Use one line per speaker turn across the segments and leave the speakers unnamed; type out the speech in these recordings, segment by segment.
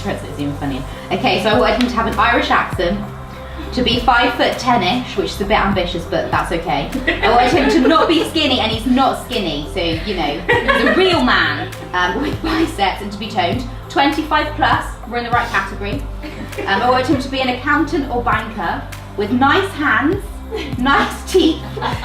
parents, it's even funnier. Okay, so I wanted him to have an Irish accent, to be 5'10"-ish, which is a bit ambitious, but that's okay. I wanted him to not be skinny, and he's not skinny, so you know, he's a real man with biceps, and to be toned. 25 plus, we're in the right category. I wanted him to be an accountant or banker with nice hands, nice teeth,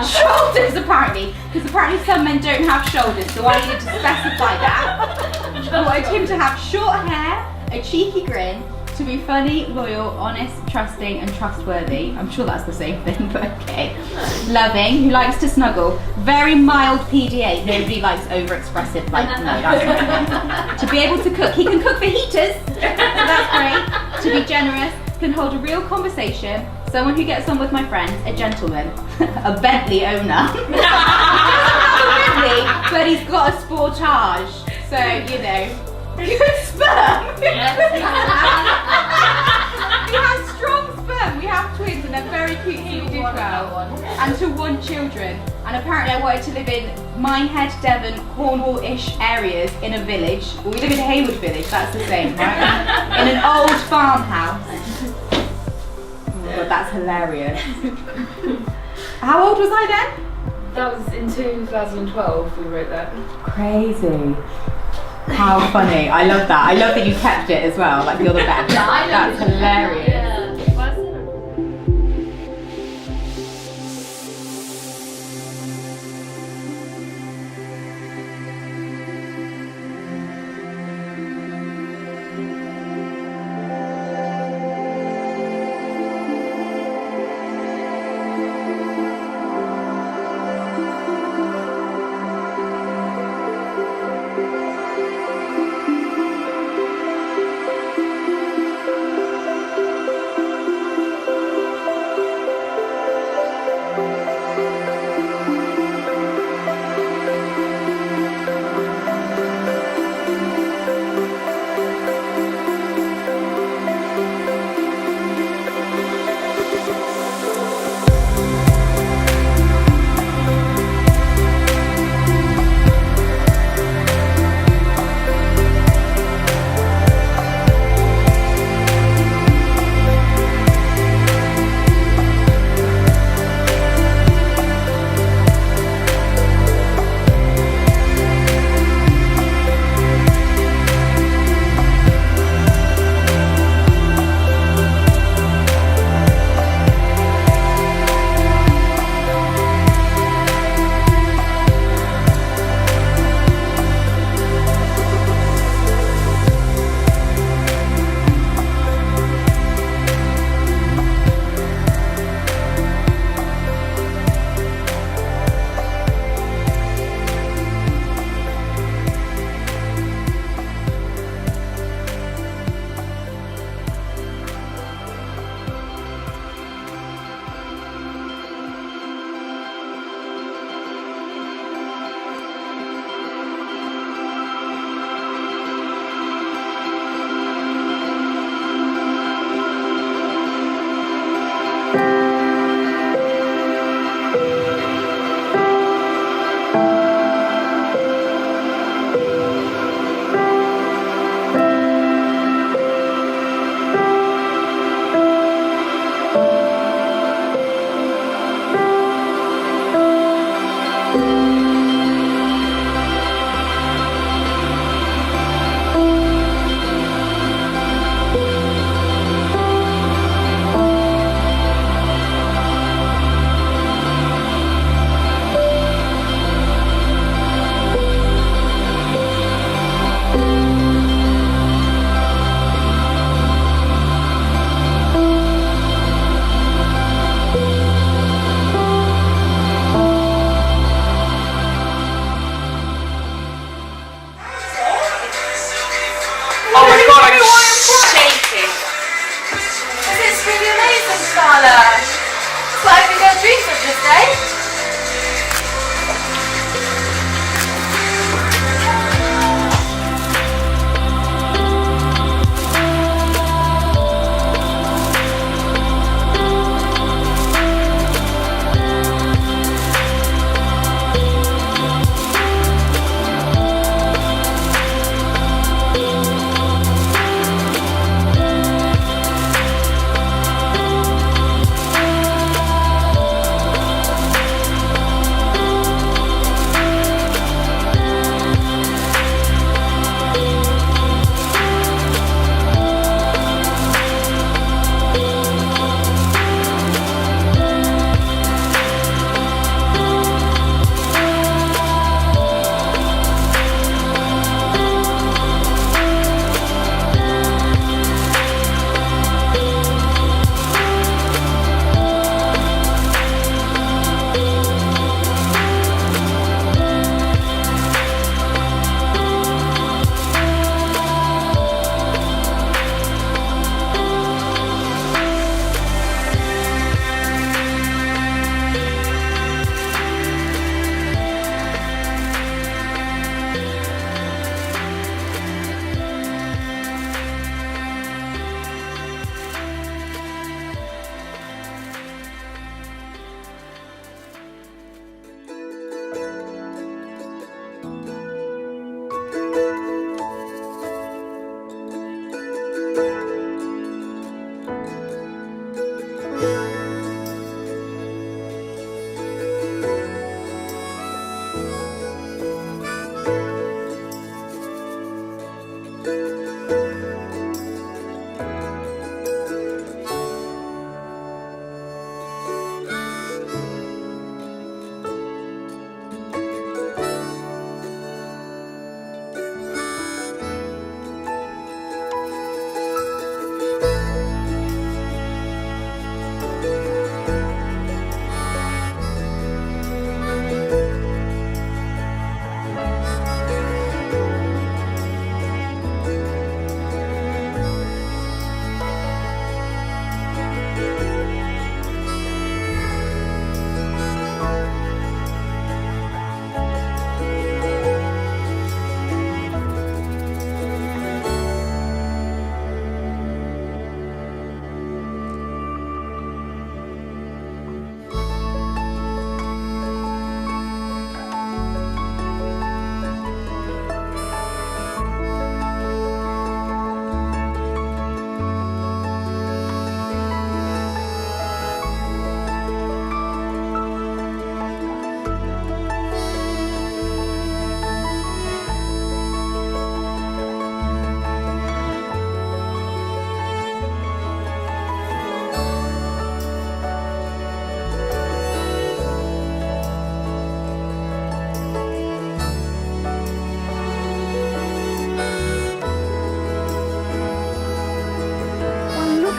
shoulders apparently, because apparently some men don't have shoulders, so I needed to specify that. I wanted him to have short hair, a cheeky grin, to be funny, loyal, honest, trusting and trustworthy. I'm sure that's the same thing, but okay. Loving, who likes to snuggle. Very mild PDA. Nobody likes over-expressive, like, no, that's not. To be able to cook. He can cook for heaters, so that's great. To be generous, can hold a real conversation. Someone who gets on with my friends, a gentleman. A Bentley owner. He doesn't have a Bentley, but he's got a Sportage. So, you know, good sperm. He has strong sperm. We have twins and they're very cute, so we do well. And to want children. And apparently I wanted to live in Minehead, Devon, Cornwall-ish areas in a village. Well, we live in Haywood Village, that's the same, right? In an old farmhouse. Oh my god, that's hilarious. How old was I then?
That was in 2012 we wrote that.
Crazy. How funny. I love that. I love that you kept it as well. Like, you're the best. That's hilarious.
Yeah.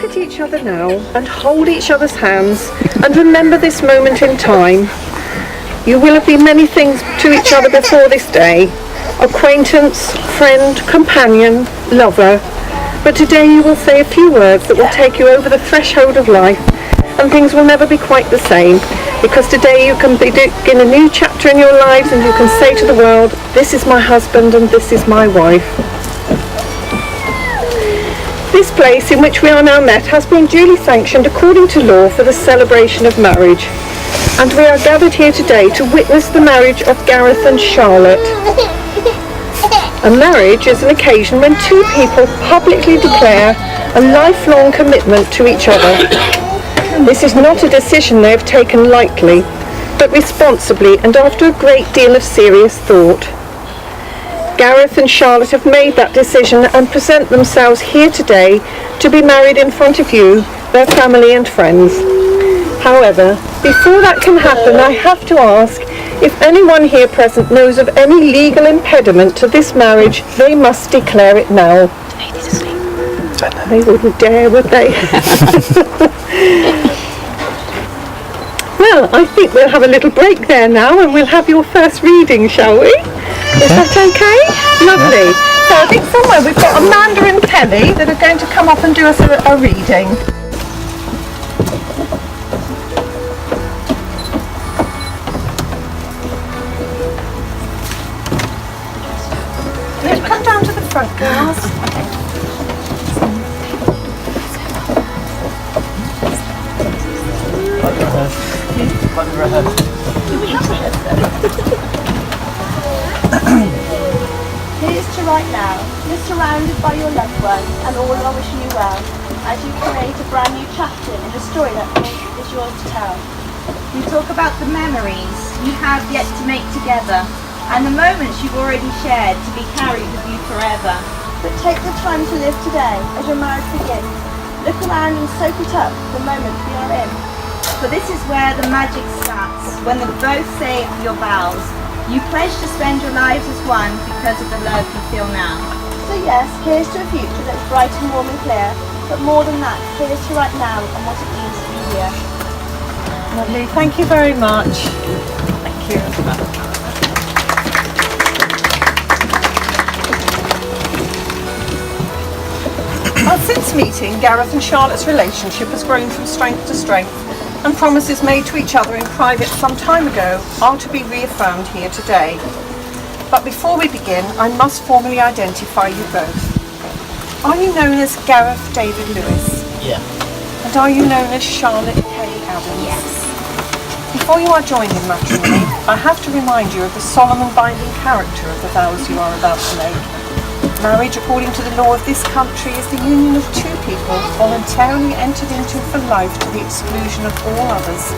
look at each other now and hold each other's hands and remember this moment in time. You will have been many things to each other before this day. Acquaintance, friend, companion, lover. But today you will say a few words that will take you over the threshold of life, and things will never be quite the same, because today you can begin a new chapter in your lives and you can say to the world, this is my husband and this is my wife. This place in which we are now met has been duly sanctioned according to law for the celebration of marriage, and we are gathered here today to witness the marriage of Gareth and Charlotte. A marriage is an occasion when two people publicly declare a lifelong commitment to each other. This is not a decision they have taken lightly, but responsibly and after a great deal of serious thought. Gareth and Charlotte have made that decision and present themselves here today to be married in front of you, their family and friends. However, before that can happen, I have to ask if anyone here present knows of any legal impediment to this marriage. They must declare it now. They wouldn't dare, would they? Well, I think we'll have a little break there now and we'll have your first reading, shall we? Is that okay? Lovely. So I think somewhere we've got Amanda and Kelly that are going to come up and do us a reading. Come down to the front, girls.
Here's to right now. You're surrounded by your loved ones and all are wishing you well as you create a brand new chapter in the story that is yours to tell.
You talk about the memories you have yet to make together and the moments you've already shared to be carried with you forever.
But take the time to live today as your marriage begins. Look around and soak it up, the moment we are in.
For this is where the magic starts, when they both say your vows. You pledge to spend your lives as one because of the love you feel now.
So yes, here's to a future that's bright and warm and clear, but more than that, here's to right now and what it means to be here.
Lovely, thank you very much. Thank you. Well, since meeting, Gareth and Charlotte's relationship has grown from strength to strength, and promises made to each other in private some time ago are to be reaffirmed here today. But before we begin, I must formally identify you both. Are you known as Gareth David Lewis?
Yeah.
And are you known as Charlotte K. Adams?
Yes.
Before you are joined in matrimony, I have to remind you of the solemn and binding character of the vows you are about to make. Marriage, according to the law of this country, is the union of two people voluntarily entered into for life to the exclusion of all others.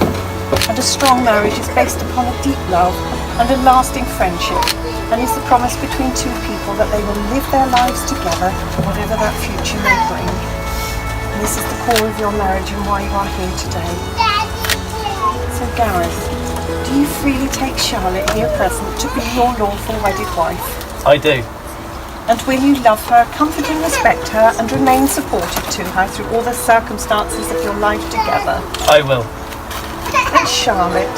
And a strong marriage is based upon a deep love and a lasting friendship, and is the promise between two people that they will live their lives together, whatever that future may bring. And this is the core of your marriage and why you are here today. So Gareth, do you freely take Charlotte here present to be your lawful wedded wife?
I do.
And will you love her, comfort and respect her, and remain supportive to her through all the circumstances of your life together?
I will.
And Charlotte,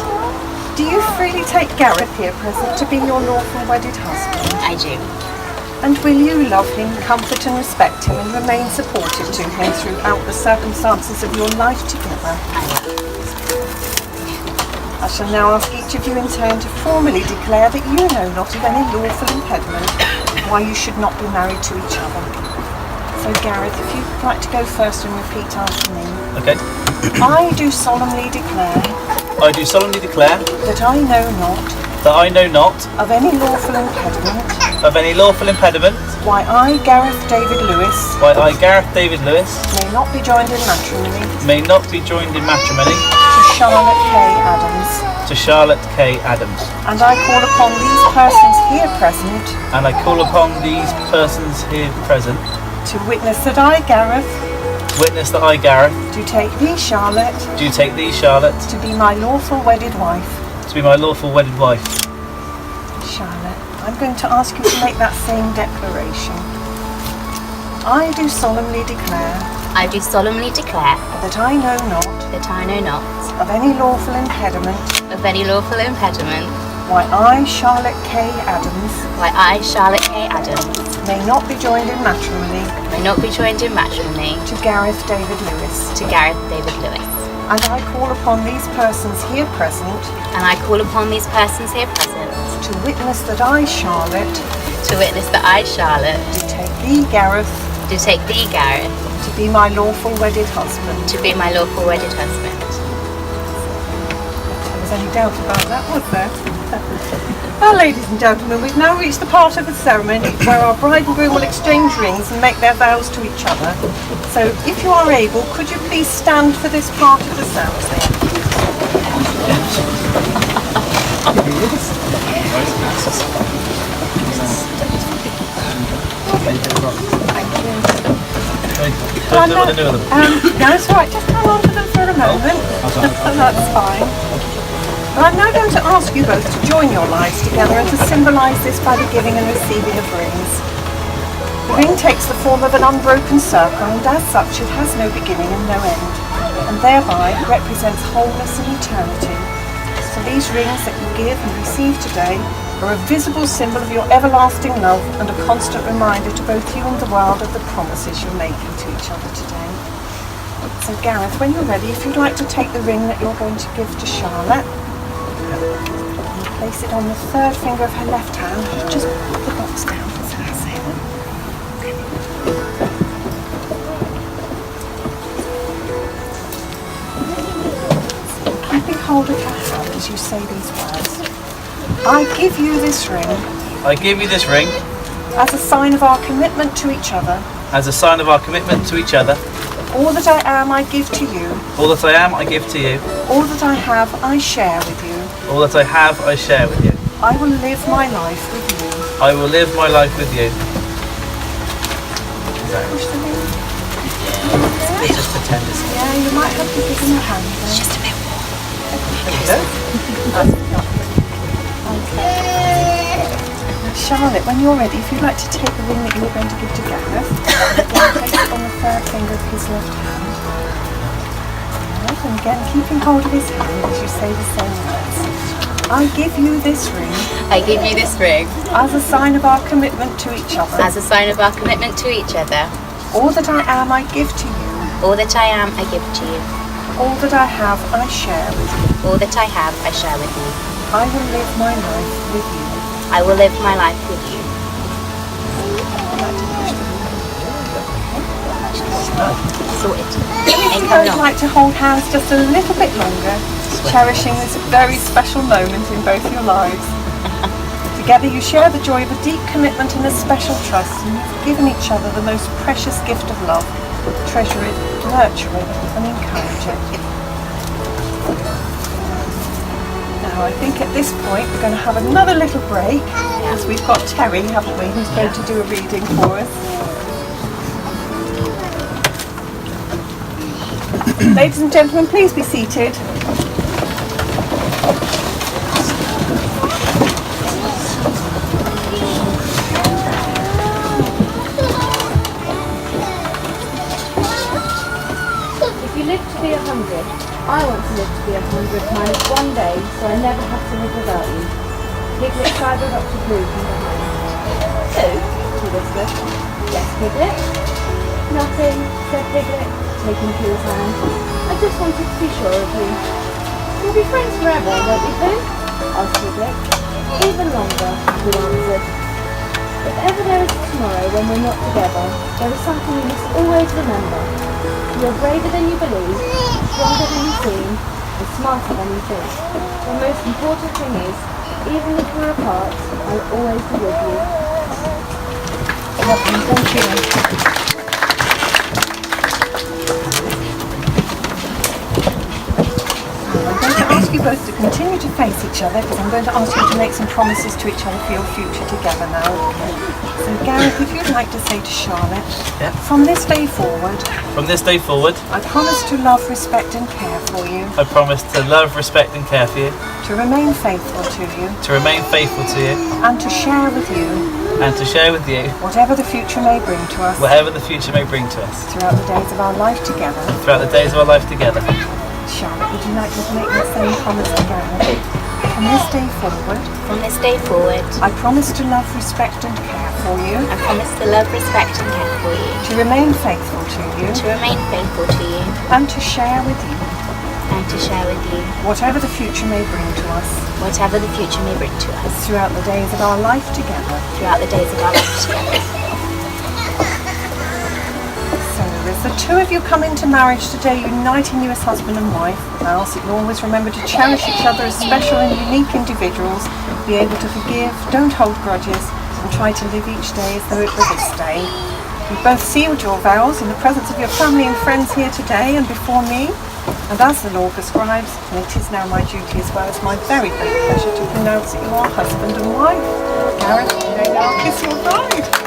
do you freely take Gareth here present to be your lawful wedded husband?
I do.
And will you love him, comfort and respect him, and remain supportive to him throughout the circumstances of your life together? I shall now ask each of you in turn to formally declare that you know not of any lawful impediment why you should not be married to each other. So Gareth, if you'd like to go first and repeat after me.
Okay.
I do solemnly declare
I do solemnly declare
that I know not
of any lawful impediment
why I, Gareth David Lewis, may not be joined in matrimony to Charlotte K. Adams. And I call upon these persons here present to witness that I, Gareth, do take thee, Charlotte, to be my lawful wedded wife. Charlotte, I'm going to ask you to make that same declaration. I do solemnly declare
I do solemnly declare
that I know not
that I know not
of any lawful impediment
of any lawful impediment
why I, Charlotte K. Adams,
why I, Charlotte K. Adams,
may not be joined in matrimony
to
Gareth David Lewis.
David Lewis.
And I call upon these persons here present to witness that I, Charlotte, do take thee, Gareth, to be my lawful wedded husband.
There
Was any doubt about that, was there? Well, ladies and gentlemen, we've now reached the part of the ceremony where our bride and groom will exchange rings and make their vows to each other. So, if you are able, could you please stand for this part of the ceremony? No, it's all right. Just hang on to them for a moment. That's fine. Well, I'm now going to ask you both to join your lives together and to symbolise this by the giving and receiving of rings. The ring takes the form of an unbroken circle, and as such it has no beginning and no end, and thereby represents wholeness and eternity. So these rings that you give and receive today are a visible symbol of your everlasting love and a constant reminder to both you and the world of the promises you're making to each other today. So Gareth, when you're ready, if you'd like to take the ring that you're going to give to Charlotte, and place it on the third finger of her left hand. Just put the box down, so I say that. Keeping hold of her hand as you say these words. I give you this ring.
I give you this ring
As a sign of our commitment to each other. All that I am, I give to you.
All that I am, I give to you.
All that I have, I share with you.
All that I have, I share with you.
I will live my life with you.
I will live my life with you.
Push the ring.
Let's just pretend it's
Yeah, you might have to give him a hand. It's just a bit warm. Charlotte, when you're ready, if you'd like to take the ring that you were going to give to Gareth, again place it on the third finger of his left hand. Right, and again, keeping hold of his hand as you say the same words. I give you this ring. As a sign of our commitment to each other. All that I am, I give to you. All that I have, I share with you. I will live my life with you. If you both like to hold hands just a little bit longer, cherishing this very special moment in both your lives. Together you share the joy of a deep commitment and a special trust, and you've given each other the most precious gift of love. Treasure it, nurture it, and encourage it. Now I think at this point we're going to have another little break, because we've got Terry, haven't we, who's going to do a reading for us. Ladies and gentlemen, please be seated.
If you live to be 100, I want to live to be 100 minus 1 day, so I never have to live without you. Piglet sidled up to Blue from behind. Who? She whispered. Yes, Piglet. Nothing, said Piglet, taking Blue's hand. I just wanted to be sure of you. We'll be friends forever, won't we, Blue? Asked Piglet. Even longer, Blue answered. If ever there is a tomorrow when we're not together, there is something you must always remember. You're braver than you believe, stronger than you seem, and smarter than you think. The most important thing is, even if we're apart, I'll always be with you.
Thank you. I'm going to ask you both to continue to face each other, because I'm going to ask you to make some promises to each other for your future together now. So Gareth, if you'd like to say to Charlotte, from this day forward,
I
promise to love, respect and care for you.
I promise to love, respect and care for you.
To remain faithful to you.
To remain faithful to you.
And to share with you.
and to share with you
whatever the future may bring to us
whatever the future may bring to us
throughout the days of our life together.
throughout the days of our life together.
Charlotte, would you like to make the same promise together? From this day forward,
From this day forward,
I promise to love, respect and care for you,
I promise to love, respect and care for you,
to remain faithful to you,
to remain faithful to you,
and to share with you
and to share with you
whatever the future may bring to us
whatever the future may bring to us
throughout the days of our life together.
throughout the days of our life together.
So, as the two of you come into marriage today, uniting you as husband and wife, I ask that you always remember to cherish each other as special and unique individuals, be able to forgive, don't hold grudges, and try to live each day as though it were this day. You both sealed your vows in the presence of your family and friends here today and before me, and as the law prescribes, and it is now my duty as well as my very great pleasure to pronounce that you are husband and wife. Gareth, you may now kiss your bride.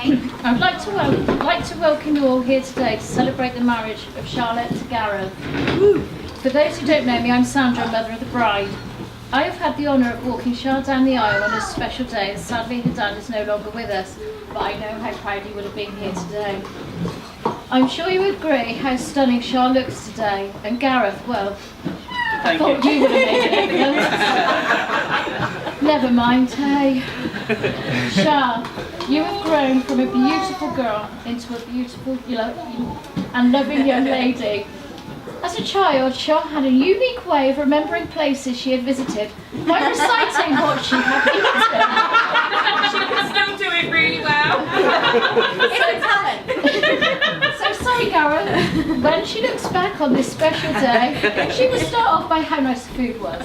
Okay.
I'd like to welcome you all here today to celebrate the marriage of Charlotte to Gareth. For those who don't know me, I'm Sandra, mother of the bride. I have had the honour of walking Charlotte down the aisle on this special day, as sadly her dad is no longer with us, but I know how proud he would have been here today. I'm sure you agree how stunning Charlotte looks today, and Gareth, well, I thought you would have made it evident. Never mind, hey. Char, you have grown from a beautiful girl into a beautiful and loving young lady. As a child, Char had a unique way of remembering places she had visited by reciting what she had eaten.
She can still do it really well.
It's a talent.
So sorry, Gareth. When she looks back on this special day, she will start off by how nice the food was.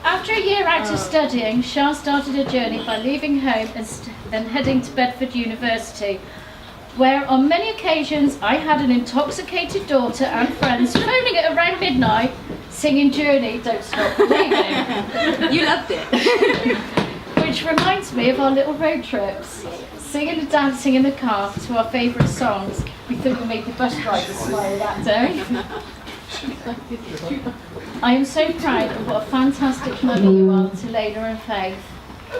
After a year out of studying, Char started her journey by leaving home and heading to Bedford University, where on many occasions I had an intoxicated daughter and friends phoning at around midnight, singing Journey, Don't Stop Believing.
You loved it.
Which reminds me of our little road trips, singing and dancing in the car to our favourite songs. We thought we made the bus driver smile that day. I am so proud of what a fantastic mother you are to Layla and Faith.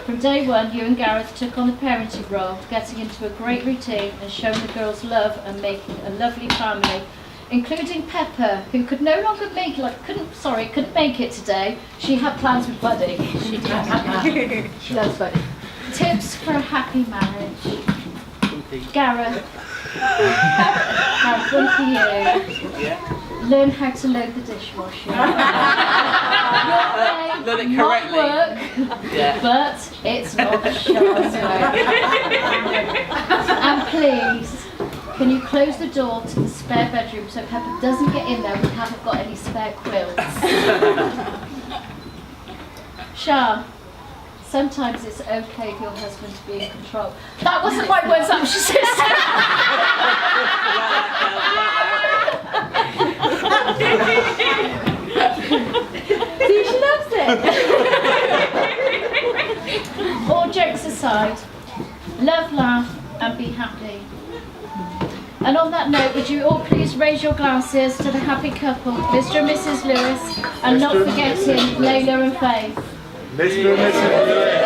From day one, you and Gareth took on the parenting role, getting into a great routine and showing the girls love and making a lovely family, including Pepper, who could no longer couldn't make it today. She had plans with Buddy. She did. She loves Buddy. Tips for a happy marriage. Gareth, one for you. Learn how to load the dishwasher.
Learn it
Might
correctly.
work, but it's not sure. And please, can you close the door to the spare bedroom so Pepper doesn't get in there? We haven't got any spare quilts. Char, sometimes it's okay for your husband to be in control. That wasn't my words, that was your sister.
See, she loves it.
All jokes aside, love, laugh, and be happy. And on that note, would you all please raise your glasses to the happy couple, Mr. and Mrs. Lewis, and not forgetting Layla and Faith.
Mr. and Mrs. Lewis.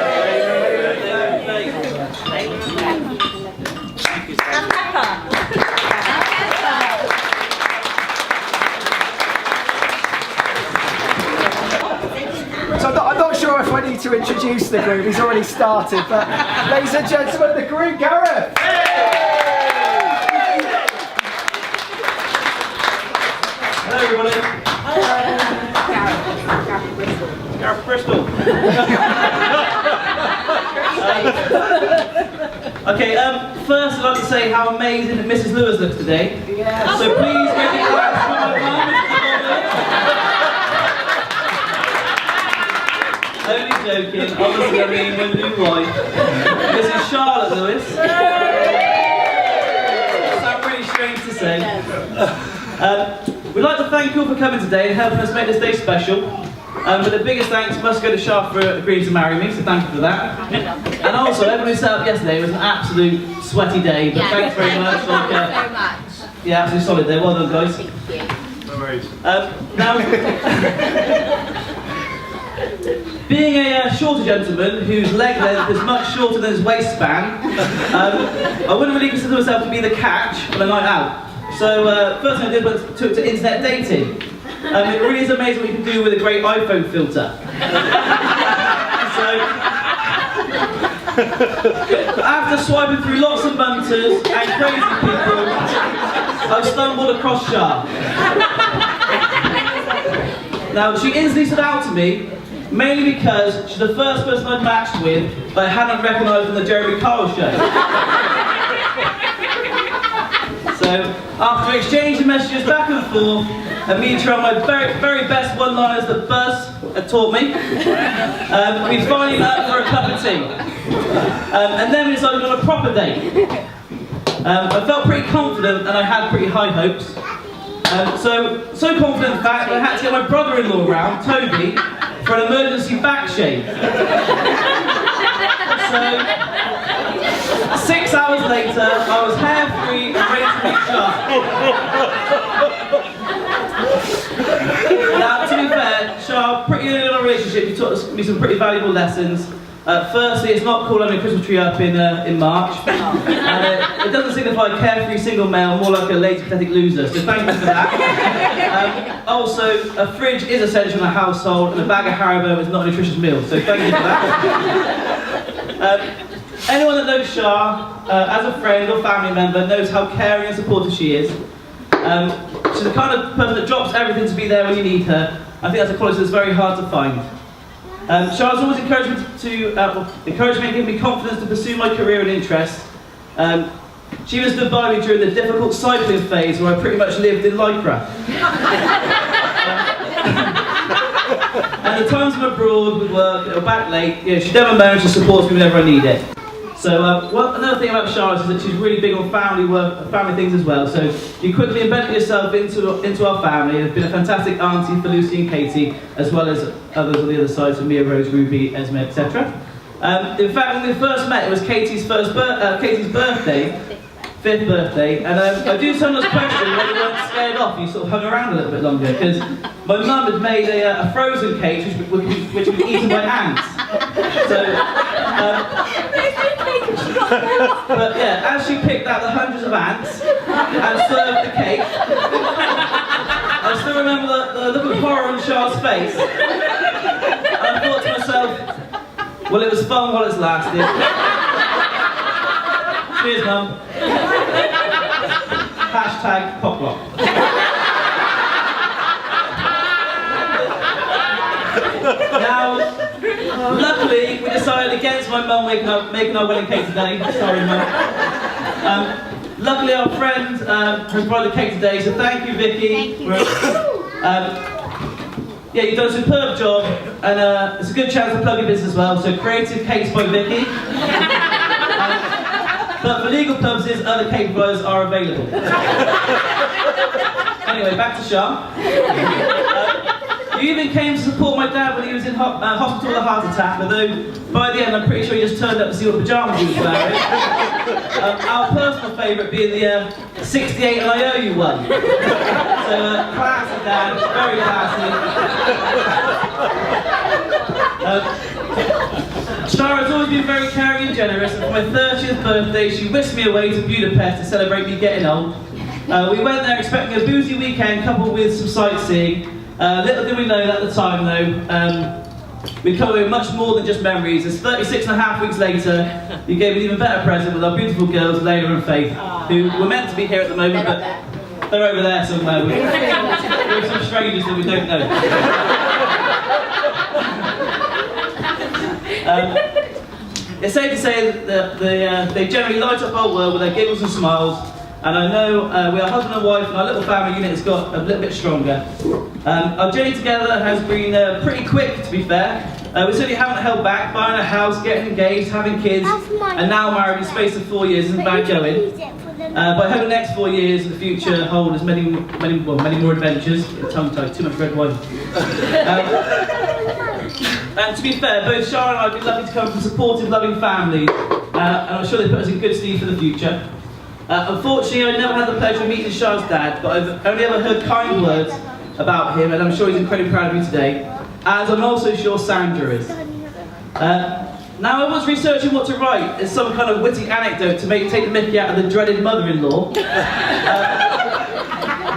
So I'm not sure if I need to introduce the group, he's already started, but ladies and gentlemen, the group, Gareth!
Hello everybody. Gareth Bristol. Okay, first I'd like to say how amazing Mrs. Lewis looks today. Yeah. So please make it clap for my mum, Only joking, obviously I mean my new wife. This is Charlotte Lewis. Sounds pretty strange to say. We'd like to thank you all for coming today and helping us make this day special. But the biggest thanks must go to Charlotte for agreeing to marry me, so thank you for that. And also, everyone who set up yesterday, it was an absolute sweaty day, but thanks very much.
Thank you so much.
Yeah, absolutely solid day. Well done, guys.
Thank you.
No worries. Now, being a shorter gentleman whose leg length is much shorter than his waistband, I wouldn't really consider myself to be the catch on a night out. So, first thing I did was took to internet dating. It really is amazing what you can do with a great iPhone filter. So, after swiping through lots of bunters and crazy people, I stumbled across Char. Now, she instantly stood out to me, mainly because she's the first person I'd matched with that I hadn't recognised on the Jeremy Kyle show. So, after exchanging messages back and forth, and me trying my very best one-liners that Buzz had taught me, we finally met up for a cup of tea. And then we decided on a proper date. I felt pretty confident and I had pretty high hopes. So confident in fact that I had to get my brother-in-law round, Toby, for an emergency back shave. So, hours later, I was hair-free and ready to meet Char. Now, to be fair, Char, pretty early in our relationship, you taught me some pretty valuable lessons. Firstly, it's not cool having a Christmas tree up in March. And it doesn't signify a carefree single male, more like a lazy, pathetic loser, so thank you for that. Also, a fridge is essential in a household, and a bag of Haribo is not a nutritious meal, so thank you for that. Anyone that knows Char, as a friend or family member, knows how caring and supportive she is. She's the kind of person that drops everything to be there when you need her. I think that's a quality that's very hard to find. Char's always encouraged me and given me confidence to pursue my career and interests. She even stood by me during the difficult cycling phase where I pretty much lived in Lycra. And the times I'm abroad with work or back late, she never managed to support me whenever I need it. So another thing about Charlotte is that she's really big on family work, family things as well. So you quickly embedded yourself into our family. You've been a fantastic auntie for Lucy and Katie, as well as others on the other side, so Mia, Rose, Ruby, Esme, etc. In fact, when we first met, it was Katie's birthday, 5th birthday, and I do someone's question when you weren't scared off, you sort of hung around a little bit longer, because my mum had made a frozen cake which would be eaten by ants. So, but yeah, as she picked out the hundreds of ants and served the cake, I still remember the look of horror on Char's face. And I thought to myself, well, it was fun while it's lasted. Cheers, Mum. Hashtag pop-rock. Now, luckily, we decided against my mum making our wedding cake today. Sorry, Mum. Luckily, our friend has provided the cake today, so thank you, Vicky.
Thank you.
Yeah, you've done a superb job, and it's a good chance to plug your business as well. So, Creative Cakes by Vicky. But for legal purposes, other cake providers are available. Anyway, back to Char. You even came to support my dad when he was in hospital with a heart attack, although by the end I'm pretty sure he just turned up to see what pyjamas he was wearing. Our personal favourite being the 68 and I owe you one. So classy dad, very classy. Char has always been very caring and generous, and for my 30th birthday she whisked me away to Budapest to celebrate me getting old. We went there expecting a boozy weekend coupled with some sightseeing. Little did we know at the time though, we'd come away with much more than just memories, as 36.5 weeks later, you gave an even better present with our beautiful girls, Layla and Faith, who were meant to be here at the moment, but they're over there somewhere with some strangers that we don't know. It's safe to say that they generally light up our world with their giggles and smiles. And I know we are husband and wife, and our little family unit has got a little bit stronger. Our journey together has been pretty quick, to be fair. We certainly haven't held back. Buying a house, getting engaged, having kids, and now married in the space of 4 years isn't bad going. But I hope the next 4 years in the future hold as many more adventures. Tongue-tied, too much red wine. And to be fair, both Char and I have been lucky to come from supportive, loving families, and I'm sure they put us in good stead for the future. Unfortunately, I never had the pleasure of meeting Char's dad, but I've only ever heard kind words about him, and I'm sure he's incredibly proud of me today, as I'm also sure Sandra is. Now, I was researching what to write as some kind of witty anecdote to take the mickey out of the dreaded mother-in-law.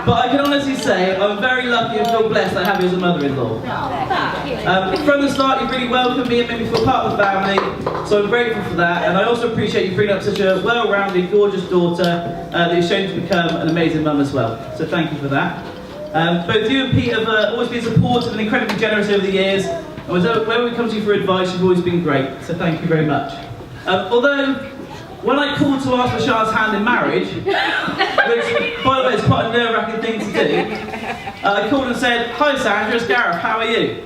But I can honestly say I'm very lucky and feel blessed that I have you as a mother-in-law. From the start, you've really welcomed me and made me feel part of the family, so I'm grateful for that. And I also appreciate you bringing up such a well-rounded, gorgeous daughter that you've shown to become an amazing mum as well. So thank you for that. Both you and Pete have always been supportive and incredibly generous over the years. And whenever we come to you for advice, you've always been great. So thank you very much. Although, when I called to ask for Char's hand in marriage, which, by the way, is quite a nerve-wracking thing to do, I called and said, "Hi Sandra, it's Gareth, how are you?"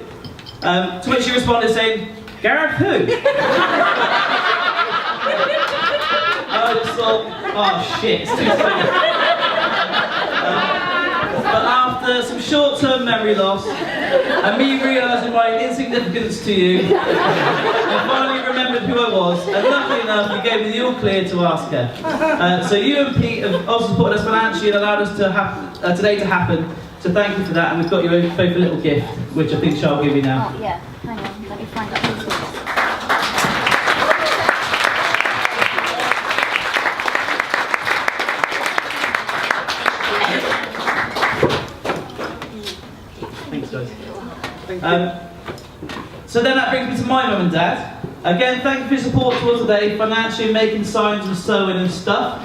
To which she responded saying, "Gareth who?" I just thought, oh shit, it's too soon. But after some short-term memory loss, and me realising my insignificance to you, I finally remembered who I was, and luckily enough, you gave me the all clear to ask her. So you and Pete have also supported us financially and allowed us to have today to happen. So thank you for that, and we've got you both a little gift, which I think Charles will give you now.
Oh, yeah. Hang on, let me find out who's this.
Thanks, guys. So then that brings me to my mum and dad. Again, thank you for your support to us today, financially making signs and sewing and stuff.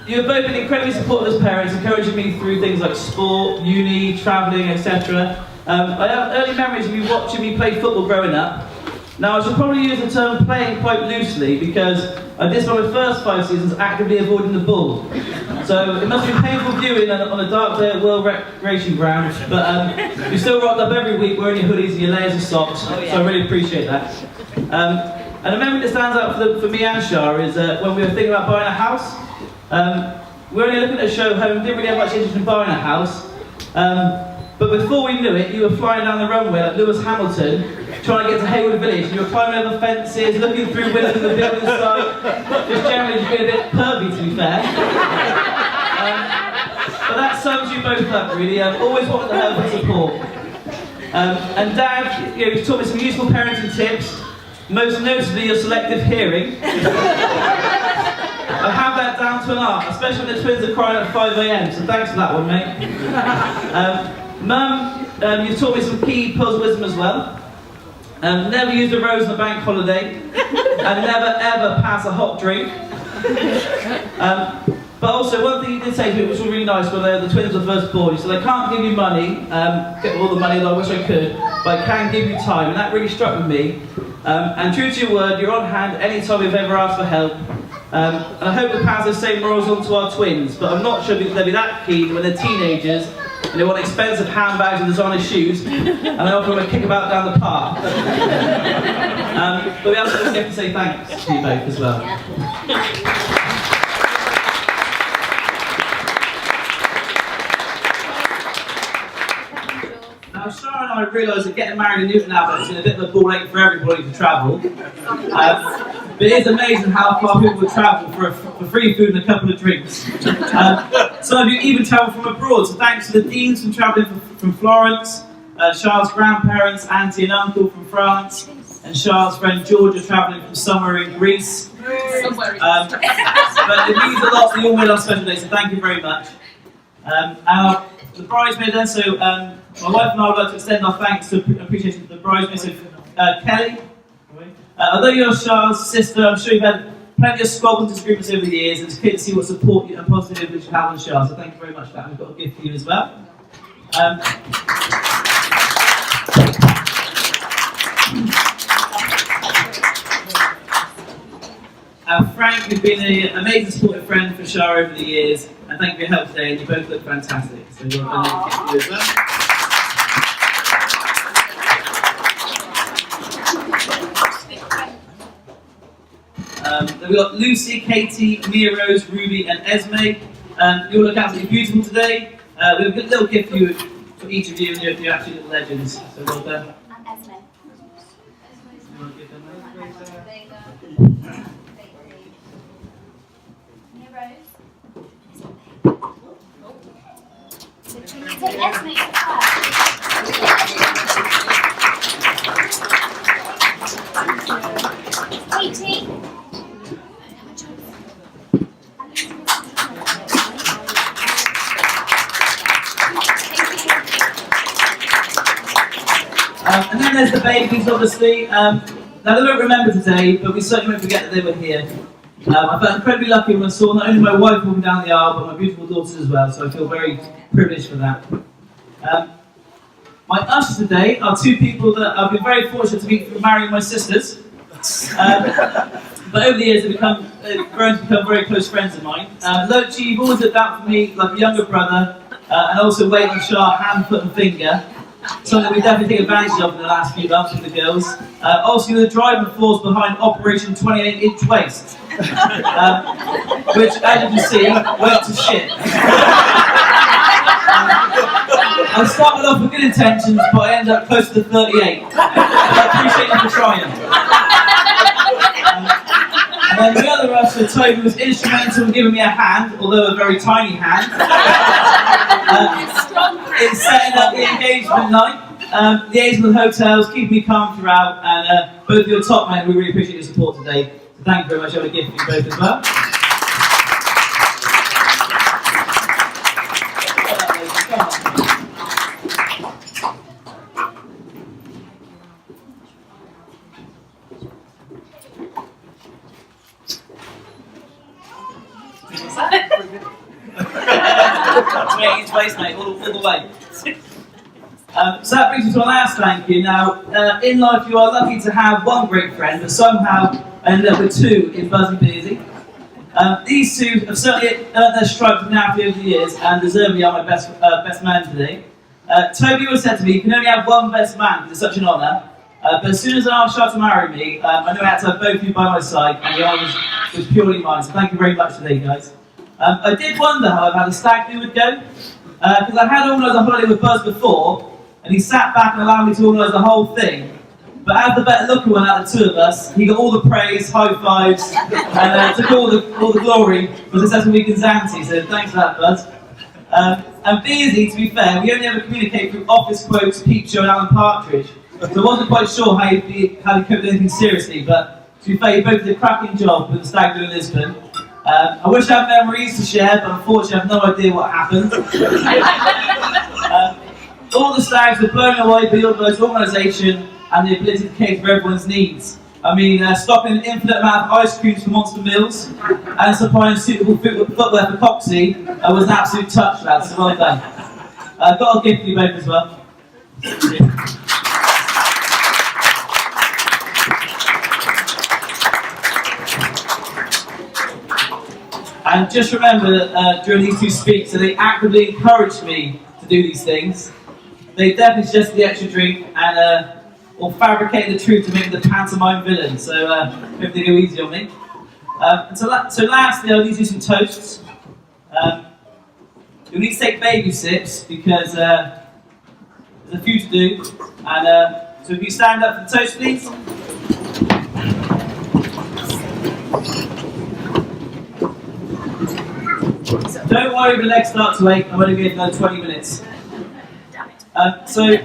You have both been incredibly supportive as parents, encouraging me through things like sport, uni, travelling, etc. I have early memories of you watching me play football growing up. Now, I should probably use the term playing quite loosely because I did spend my first 5 seasons actively avoiding the ball. So it must be painful viewing on a dark day at World Recreation Ground, but you still rocked up every week wearing your hoodies and your layers of socks, so I really appreciate that. And a memory that stands out for me and Shah is when we were thinking about buying a house. We were only looking at a show home, didn't really have much interest in buying a house. But before we knew it, you were flying down the runway like Lewis Hamilton, trying to get to Haywood Village. You were climbing over fences, looking through windows of the building site, just generally just being a bit pervy, to be fair. But that sums you both up, really. I've always wanted to help and support. And Dad, you've taught me some useful parenting tips, most notably your selective hearing. I have that down to an art, especially when the twins are crying at 5 AM, so thanks for that one, mate. Mum, you've taught me some key puzzle wisdom as well. Never use a rose on a bank holiday, and never ever pass a hot drink. But also, one thing you did say to me, which was really nice, when the twins were first born, you said, I can't give you money, get all the money that I wish I could, but I can give you time, and that really struck with me. And true to your word, you're on hand anytime we've ever asked for help. And I hope to pass the same morals on to our twins, but I'm not sure they'll be that keen when they're teenagers and they want expensive handbags and designer shoes, and I offer them a kickabout down the park. But we also have to say thanks to you both as well. Now, Shara and I realised that getting married in Newton Abbott has been a bit of a ball ache for everybody to travel. But it is amazing how far people would travel for free food and a couple of drinks. Some of you even travel from abroad, so thanks to the deans from travelling from Florence, Charles' grandparents, auntie and uncle from France, and Charles' friend Georgia travelling from somewhere in Greece. But it means a lot that you all made our special day, so thank you very much. The bridesmaid then, so my wife and I would like to extend our thanks to appreciation to the bridesmaid, so Kelly. Although you're Charles' sister, I'm sure you've had plenty of squabbles and disagreements over the years, and it's clear to see what support and positive influence you have on Charles, so thank you very much for that. We've got a gift for you as well. Frank, you've been an amazing supportive friend for Shara over the years, and thank you for your help today, and you both look fantastic. So well done, gift for you as well. Then we've got Lucy, Katie, Mia Rose, Ruby, and Esme. You all look absolutely beautiful today. We have a good little gift for you, for each of you, and you're absolute little legends. So well done.
And Esme. Mia Rose. So can you take Esme first? Katie.
And then there's the babies, obviously. Now they won't remember today, but we certainly won't forget that they were here. I felt incredibly lucky when I saw not only my wife walking down the aisle, but my beautiful daughters as well, so I feel very privileged for that. My ushers today are two people that I've been very fortunate to meet through marrying my sisters. But over the years they've grown to become very close friends of mine. Lochi, you've always looked out for me like a younger brother, and also waited on Shah hand, foot and finger. Something we definitely take advantage of in the last few months with the girls. Also, you're the driving force behind Operation 28-inch Waist, which, as you can see, went to shit. I started off with good intentions, but I ended up close to 38. I appreciate you for trying. And then the other usher, Toby, was instrumental in giving me a hand, although a very tiny hand, in setting up the engagement night, liaising with hotels, keeping me calm throughout, and both of your top men, we really appreciate your support today. So thank you very much. I have a gift for you both as well. That's me, each place, mate, all the way. So that brings me to our last thank you. Now, in life you are lucky to have one great friend, but somehow I ended up with two in Buzz and Bearsy. These two have certainly earned their stripes with NAFI over the years, and deservedly are my best man today. Toby always said to me, you can only have one best man, because it's such an honour. But as soon as I asked Shah to marry me, I knew I had to have both of you by my side, and the honour was purely mine, so thank you very much today, guys. I did wonder, however, how the stag do would go, because I had organised a holiday with Buzz before, and he sat back and allowed me to organise the whole thing. But as the better looking one out of the two of us, he got all the praise, high fives, and took all the glory for the successful weekend's Zanti, so thanks for that, Buzz. And Bearsy, to be fair, we only ever communicate through office quotes, Peep Show and Alan Partridge, so I wasn't quite sure how he'd cope with anything seriously, but to be fair, you both did a cracking job with the stag do in Lisbon. I wish I had memories to share, but unfortunately I have no idea what happened. All the stags were blown away by your guys' organisation and the ability to cater for everyone's needs. I mean, stocking an infinite amount of ice creams for Monster Mills and supplying suitable footwear for Coxie was an absolute touch, lads, so well done. Got a gift for you both as well. And just remember that during these two speaks, that they actively encouraged me to do these things. They definitely suggested the extra drink and or fabricated the truth to make the pantomime villain. So hope they go easy on me. So lastly, I'll need to do some toasts. You'll need to take baby sips because there's a few to do. And so if you stand up for the toast, please. Don't worry if the legs start to ache, I'm only going to another 20 minutes. So,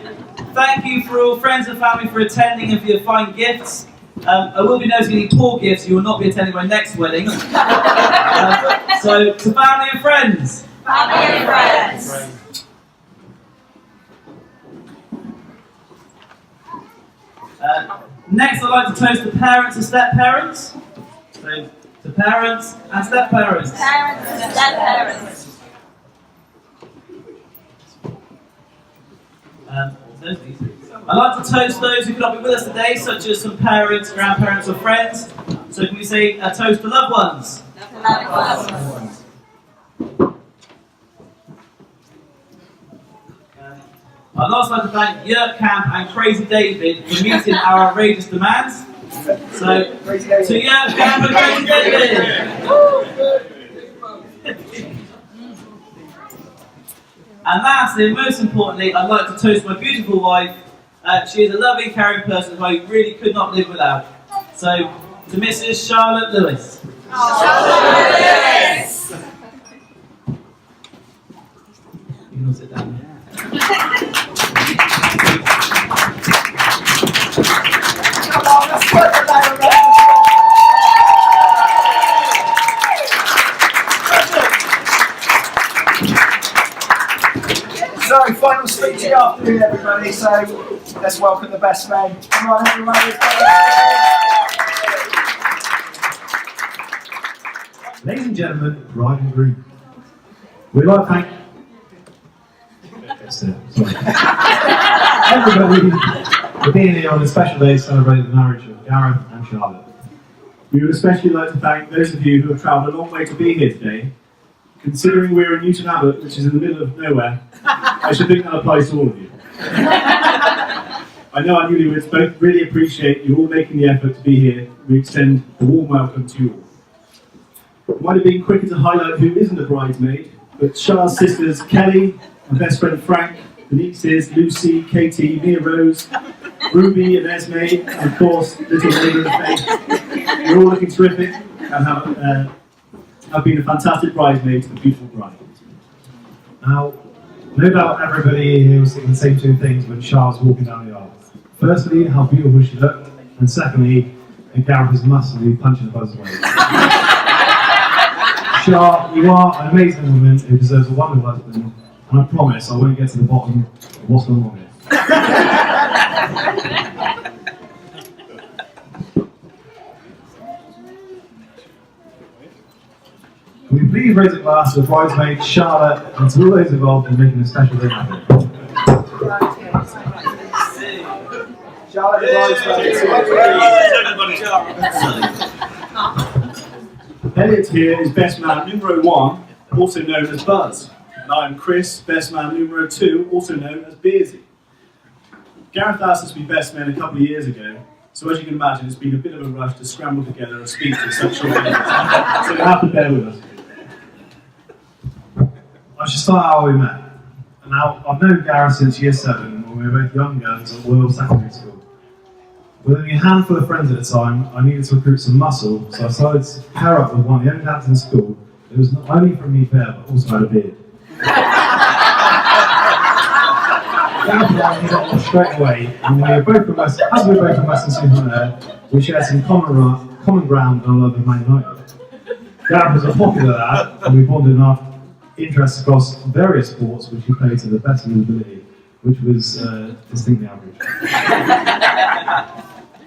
thank you for all friends and family for attending and for your fine gifts. I will be noting any poor gifts, you will not be attending my next wedding. So, to family and friends.
Family and friends.
Next, I'd like to toast the parents and step-parents. So, to parents and step-parents.
Parents and step-parents.
I'd like to toast those who cannot be with us today, such as some parents, grandparents, or friends. So can we say a toast to loved ones?
Loved ones.
I'd also like to thank Yurt Camp and Crazy David for meeting our outrageous demands. So, to Yurt Camp and Crazy David! And lastly, and most importantly, I'd like to toast my beautiful wife. She is a loving, caring person who I really could not live without. So, to Mrs. Charlotte Lewis.
Charlotte Lewis!
You can all sit down.
Come on, let's put the name around. So, final speech of the afternoon, everybody. So, let's welcome the best man. Come on, everybody.
Ladies and gentlemen, bride and groom, we'd like to thank everybody for being here on a special day celebrating the marriage of Gareth and Charlotte. We would especially like to thank those of you who have travelled a long way to be here today. Considering we're in Newton Abbot, which is in the middle of nowhere, I should think that applies to all of you. I know our newlyweds both really appreciate you all making the effort to be here. We extend a warm welcome to you all. It might have been quicker to highlight who isn't a bridesmaid, but Char's sisters Kelly, my best friend Frank, the nieces Lucy, Katie, Mia Rose, Ruby and Esme, and of course, little Neighbour of Faith. You're all looking terrific and have been a fantastic bridesmaid to the beautiful bride. Now, no doubt everybody here was thinking the same two things when Charles was walking down the aisle. Firstly, how beautiful she looked, and secondly, that Gareth was massively punching above his weight. Char, you are an amazing woman who deserves a wonderful husband, and I promise I won't get to the bottom of what's going on here. Can we please raise a glass to the bridesmaid, Charlotte, and to all those involved in making a special day happen?
Charlotte,
Elliot here is best man numero 1, also known as Buzz. And I am Chris, best man numero 2, also known as Beersy. Gareth asked us to be best men a couple of years ago, so as you can imagine, it's been a bit of a rush to scramble together a speech in such short notice. So you'll have to bear with us. I should start how we met. And now, I've known Gareth since year 7, when we were both young girls at World Secondary School. With only a handful of friends at the time, I needed to recruit some muscle, so I decided to pair up with one of the only dads in school that was not only from me fair, but also had a beard. Gareth and I hit it off straight away, and we were both from Western, as we were both from Western Superman, we shared some common ground and a love of Man United. Gareth was a popular lad, and we bonded in our interests across various sports, which he played to the best of his ability, which was distinctly average.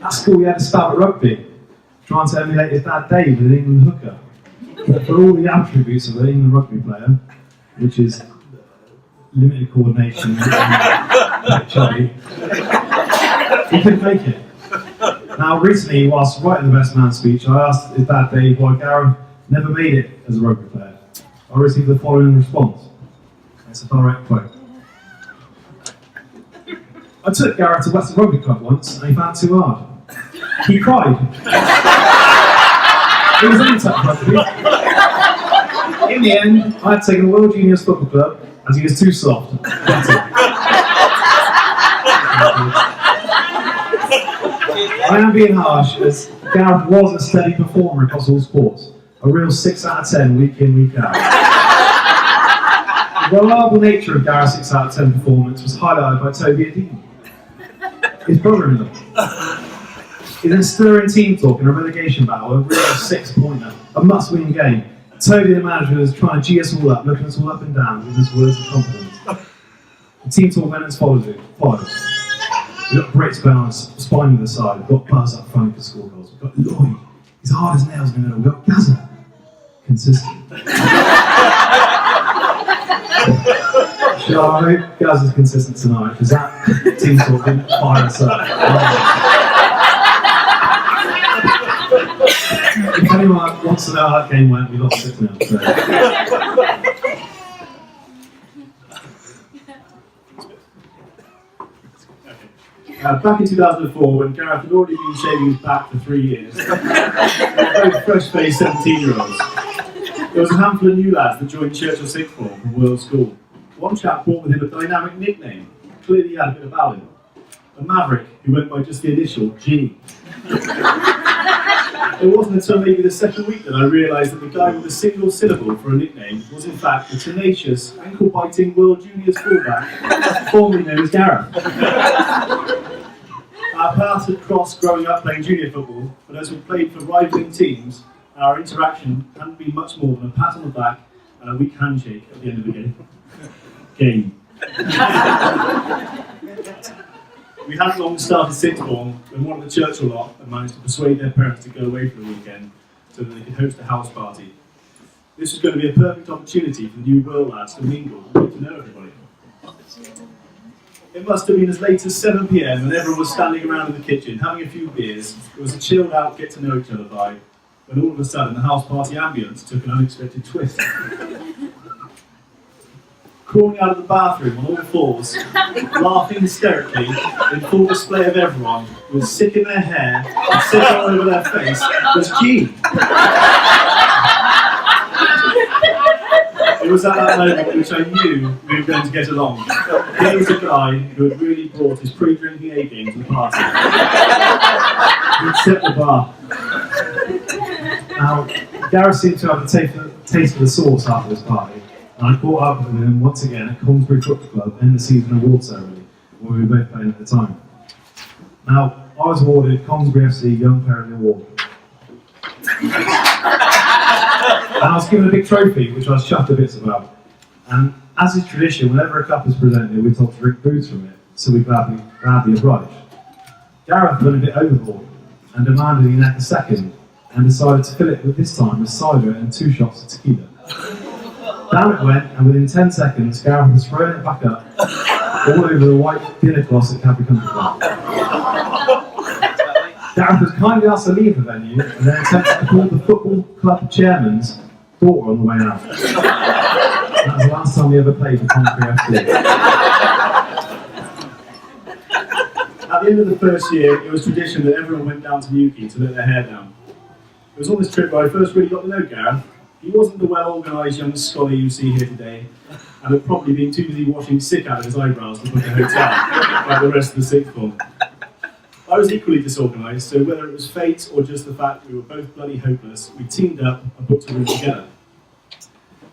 At school, he had a stab at rugby, trying to emulate his dad Dave with an England hooker. But for all the attributes of an England rugby player, which is limited coordination and chubby, he couldn't make it. Now, recently, whilst writing the best man speech, I asked his dad Dave why Gareth never made it as a rugby player. I received the following response. It's a direct quote. I took Gareth to Western Rugby Club once, and he found it too hard. He cried. It was only touch rugby. In the end, I had taken World Juniors Football Club, as he was too soft. That's it. I am being harsh, as Gareth was a steady performer across all sports. A real 6 out of 10, week in, week out. The reliable nature of Gareth's 6 out of 10 performance was highlighted by Toby Dean, his brother-in-law. He then stirring team talk in a relegation battle, a real 6-pointer, a must-win game. Toby, the manager, was trying to G us all up, looking us all up and down, giving us words of confidence. The team talk went as follows. We got Brits playing on a spine to the side, we've got Buzz up front for score goals, we've got Lloyd, he's hard as nails in the middle, we've got Gaza, consistent. Sure, I hope Gaz is consistent tonight, because that team talk didn't fire us up. If anyone wants to know how that game went, we lost 6-0. So. Back in 2004, when Gareth had already been shaving his back for 3 years, both fresh-faced 17-year-olds, there was a handful of new lads that joined Churchill Sixth Form from World School. One chap brought with him a dynamic nickname, clearly he had a bit about him. A maverick who went by just the initial G. It wasn't until maybe the second week that I realised that the guy with a single syllable for a nickname was in fact the tenacious, ankle-biting World Juniors fullback, formerly known as Gareth. Our paths had crossed growing up playing junior football, but as we played for rivaling teams, our interaction hadn't been much more than a pat on the back and a weak handshake at the end of the game. We hadn't long started sixth form when one of the Churchill lot had managed to persuade their parents to go away for the weekend so that they could host a house party. This was going to be a perfect opportunity for the new World lads to mingle and get to know everybody. It must have been as late as 7 PM and everyone was standing around in the kitchen having a few beers. It was a chilled out get to know each other vibe when all of a sudden the house party ambience took an unexpected twist. Crawling out of the bathroom on all fours, laughing hysterically in full display of everyone, with sick in their hair and sick all over their face, was G. It was at that moment which I knew we were going to get along. He was a guy who had really brought his pre-drinking A game to the party. He'd set the bar. Now, Gareth seemed to have a taste for the sauce after this party, and I caught up with him once again at Colmsbury Football Club in the season award ceremony, where we were both playing at the time. Now, I was awarded Colmsbury FC Young Player of the Award. And I was given a big trophy, which I was chuffed to bits about. And as is tradition, whenever a cup is presented, we're told to drink booze from it, so we gladly obliged. Gareth went a bit overboard and demanded he neck a second, and decided to fill it with this time with cider and 2 shots of tequila. Down it went, and within 10 seconds, Gareth was throwing it back up, all over the white dinner cloth at Cadbury Country Club. Gareth was kindly asked to leave the venue, and then attempted to call the football club chairman's daughter on the way out. That was the last time we ever played for Colmsbury FC. At the end of the first year, it was tradition that everyone went down to Newquay to let their hair down. It was on this trip where I first really got to know Gareth. He wasn't the well-organised young scholar you see here today, and had probably been too busy washing sick out of his eyebrows to book a hotel, like the rest of the sixth form. I was equally disorganised, so whether it was fate or just the fact we were both bloody hopeless, we teamed up and booked a room together.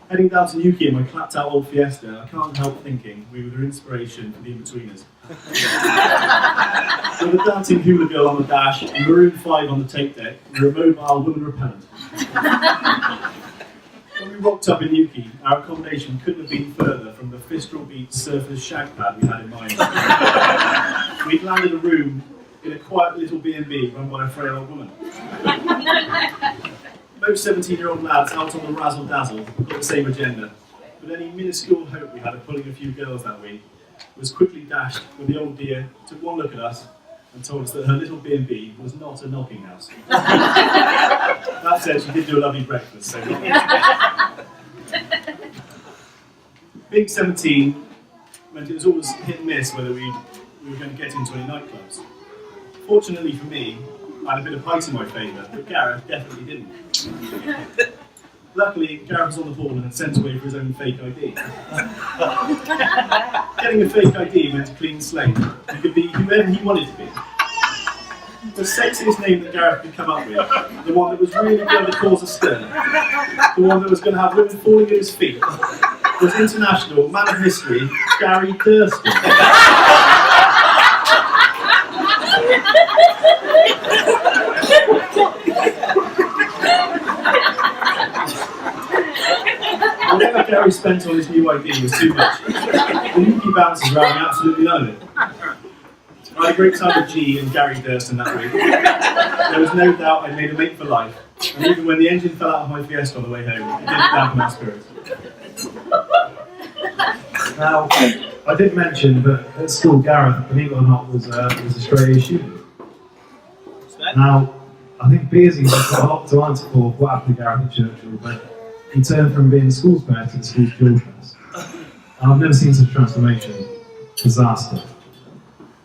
Heading down to Newquay in my clapped-out old Fiesta, I can't help thinking we were the inspiration for the in-betweeners. With a dancing hula girl on the dash and Maroon 5 on the tape deck, we were a mobile woman repellent. When we rocked up in Newquay, our accommodation couldn't have been further from the Fistral Beach surfer's shag pad we had in mind. We'd landed a room in a quiet little B&B run by a frail old woman. Most 17-year-old lads out on the razzle-dazzle got the same agenda, but any minuscule hope we had of pulling a few girls that week was quickly dashed when the old dear took one look at us and told us that her little B&B was not a knocking house. That said, she did do a lovely breakfast, so being 17 meant it was always hit and miss whether we were going to get into any nightclubs. Fortunately for me, I had a bit of height in my favour, but Gareth definitely didn't. Luckily, Gareth was on the ball and had sent away for his own fake ID. Getting a fake ID meant a clean slate. He could be whoever he wanted to be. The sexiest name that Gareth could come up with, the one that was really going to cause a stir, the one that was going to have women falling at his feet, was international man of mystery, Gary Thurston. Whatever Gary spent on his new ID was too much. The Newquay bouncers were having absolutely none of it. I had a great time with G and Gary Thurston that week. There was no doubt I'd made a mate for life, and even when the engine fell out of my Fiesta on the way home, it didn't dampen our spirits. Now, I did mention that at school, Gareth, believe it or not, was a straight A student. Now, I think Bearsy has got a lot to answer for what happened to Gareth at Churchill, but he turned from being the school's best to the school's guild best. And I've never seen such a transformation. Disaster.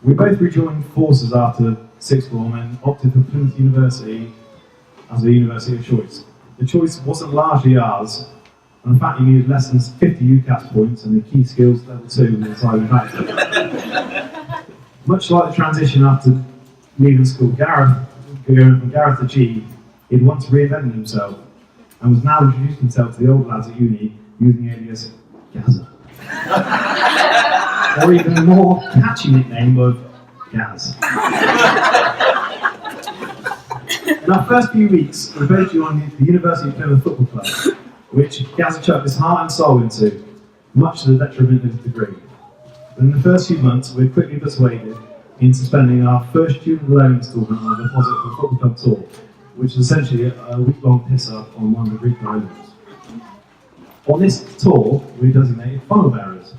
We both rejoined forces after sixth form and opted for Plymouth University as a university of choice. The choice wasn't largely ours, and the fact you needed less than 50 UCAS points and the key skills level 2 was the deciding factor. Much like the transition after leaving school, Gareth, going from Gareth to G, he'd once reinvented himself and was now introducing himself to the old lads at uni using the alias Gazza. Or even a more catchy nickname of Gaz. In our first few weeks, we both joined the University of Plymouth Football Club, which Gazza chucked his heart and soul into, much to the detriment of his degree. But in the first few months, we were quickly persuaded into spending our first student loan instalment on a deposit for a football club tour, which is essentially a week-long piss-up on one of the Greek islands. On this tour, we designated funnel bearers.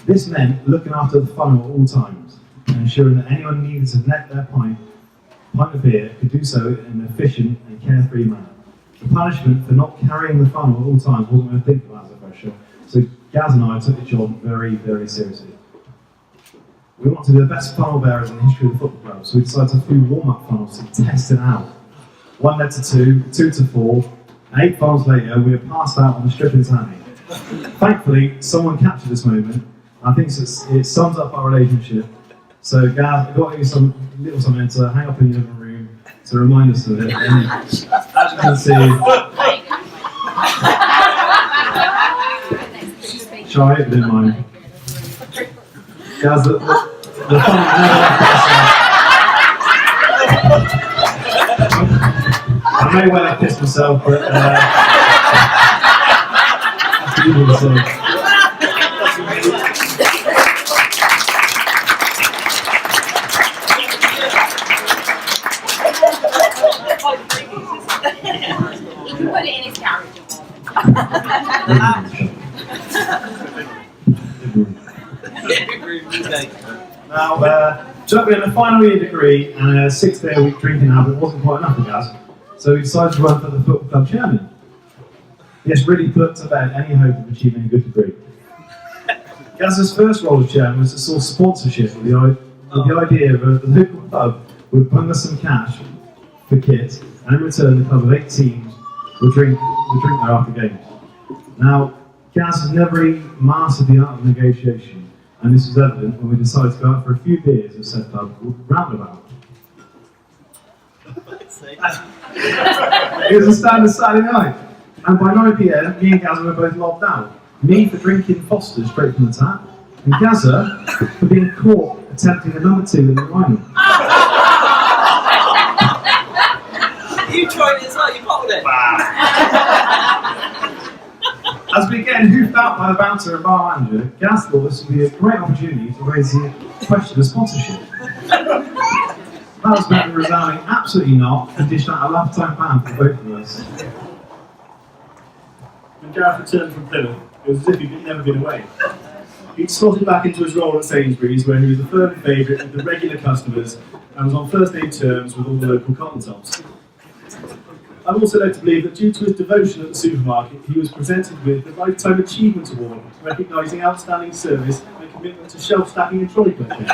This meant looking after the funnel at all times, and ensuring that anyone needed to neck their pint of beer could do so in an efficient and carefree manner. The punishment for not carrying the funnel at all times wasn't going to think about as a pressure, so Gaz and I took the job very, very seriously. We wanted to be the best funnel bearers in the history of the football club, so we decided to do warm-up funnels to test it out. 1 led to 2, 2 to 4, and 8 funnels later we were passed out on the stripping tanning. Thankfully, someone captured this moment. I think it sums up our relationship. So, Gareth, I've got you some little something to hang up in your living room to remind us of it. And as you can see, Charlie, if you didn't mind. Gareth, the fun I may well have pissed myself, but
You can put it in his garage.
Now, juggling a final year degree and a 6-day-a-week drinking habit wasn't quite enough for Gaz, so he decided to run for the football club chairman. This really put to bed any hope of achieving a good degree. Gaz's first role as chairman was to source sponsorship with the idea of the local club would bung us some cash for kit, and in return the club of 8 teams would drink there after games. Now, Gaz has never really mastered the art of negotiation, and this was evident when we decided to go out for a few beers at said club called Roundabout. It was a standard Saturday night, and by 9 PM, me and Gazza were both lobbed out. Me for drinking Foster straight from the tap, and Gazza for being caught attempting a number 2 in the urinal.
You tried it as well, you bottled it.
As we get hoofed out by the bouncer and bar manager, Gaz thought this would be a great opportunity to raise the question of sponsorship. That was met with a resounding absolutely not, and dished out a lifetime ban for both of us.
When Gareth returned from Plymouth, it was as if he'd never been away. He'd slotted back into his role at Sainsbury's, where he was a firm favourite with the regular customers and was on first-aid terms with all the local cotton tops. I'm also led to believe that due to his devotion at the supermarket, he was presented with the Lifetime Achievement Award, recognising outstanding service and commitment to shelf stacking and trolley collecting.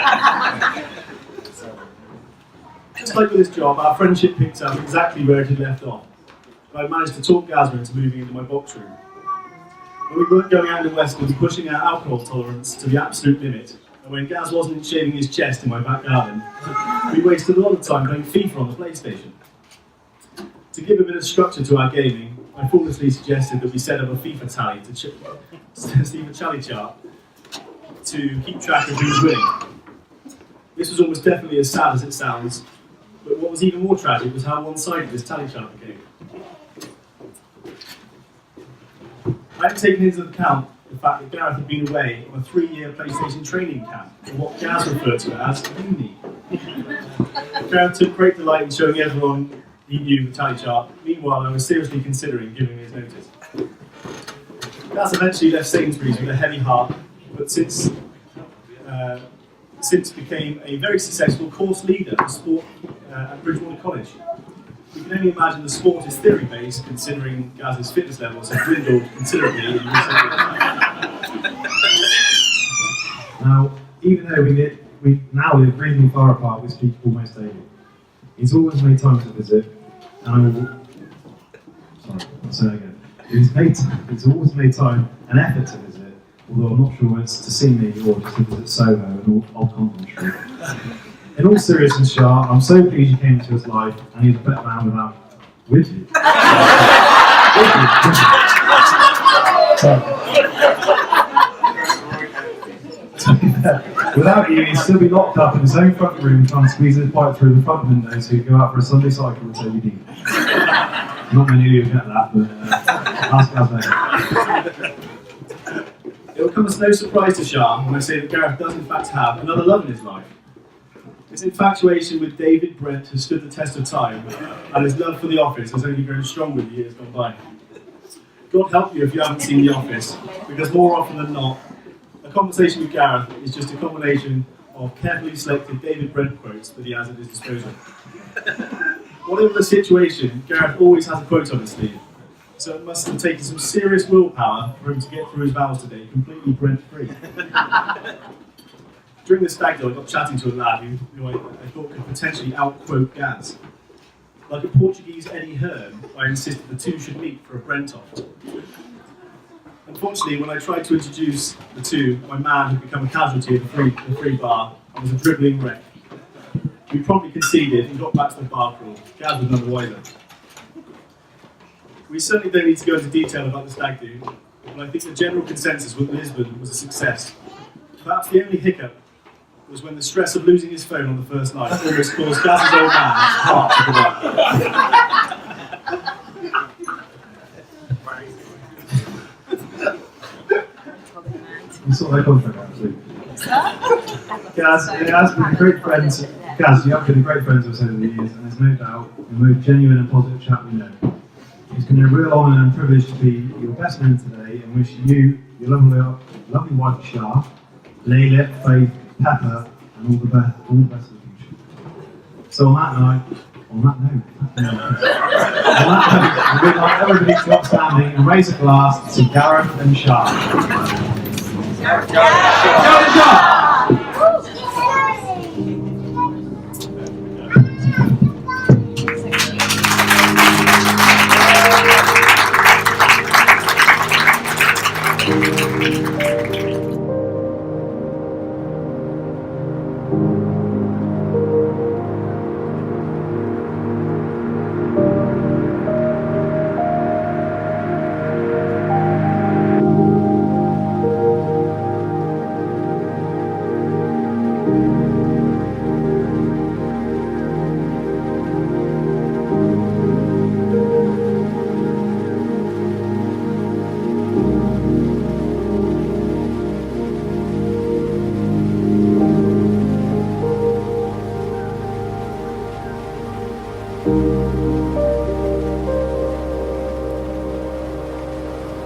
Just like with this job, our friendship picked up exactly where it had left off. I managed to talk Gazza into moving into my box room. When we weren't going out in the West, we were pushing our alcohol tolerance to the absolute limit. And when Gaz wasn't shaving his chest in my back garden, we wasted a lot of time playing FIFA on the PlayStation. To give a bit of structure to our gaming, I foolishly suggested that we set up a FIFA tally chart to keep track of who's winning. This was almost definitely as sad as it sounds, but what was even more tragic was how one-sided this tally chart became. I hadn't taken into account the fact that Gareth had been away on a 3-year PlayStation training camp, or what Gaz referred to as uni. Gareth took great delight in showing everyone he knew the tally chart. Meanwhile, I was seriously considering giving his notice. Gaz eventually left Sainsbury's with a heavy heart, but since became a very successful course leader for sport at Bridgewater College. You can only imagine the sport is theory-based, considering Gaz's fitness levels have dwindled considerably in recent years.
Now, even though we now live reasonably far apart, we speak almost daily. He's always made time to visit, and I'll say it again. He's always made time and effort to visit, although I'm not sure whether it's to see me or just to visit Soho and Old Compton Street. In all seriousness, Shah, I'm so pleased you came into his life, and he's a better man with you. Without you, he'd still be locked up in his own front room trying to squeeze his bike through the front window so he'd go out for a Sunday cycle with Toby Dean. Not many of you get that, but ask Gaz later.
It will come as no surprise to Shah when I say that Gareth does in fact have another love in his life. His infatuation with David Brent has stood the test of time, and his love for The Office has only grown stronger the years gone by. God help you if you haven't seen The Office, because more often than not, a conversation with Gareth is just a combination of carefully selected David Brent quotes that he has at his disposal. Whatever the situation, Gareth always has a quote on his sleeve, so it must have taken some serious willpower for him to get through his vows today completely Brent-free. During the stag do, I got chatting to a lad who I thought could potentially out-quote Gaz. Like a Portuguese Eddie Hearn, I insisted the two should meet for a Brent-off. And Unfortunately, when I tried to introduce the two, my man had become a casualty of the free bar and was a dribbling wreck. We promptly conceded and got back to the bar crawl. Gaz was none the wiser. We certainly don't need to go into detail about the stag do, but I think the general consensus with Lisbon was a success. Perhaps the only hiccup was when the stress of losing his phone on the first night almost caused Gaz's old man's heart to go up.
We saw that contract actually. Gaz, it has been great friends. Gaz, you have been great friends with us over the years, and there's no doubt the most genuine and positive chap we know. It's been a real honour and privilege to be your best man today, and wish you, your lovely wife Shah, Layla, Faith, Pepper, and all the best for the future. So on that note, we'd like everybody to stop standing and raise a glass to Gareth and Shah. Gareth and Shah!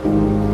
Thank you.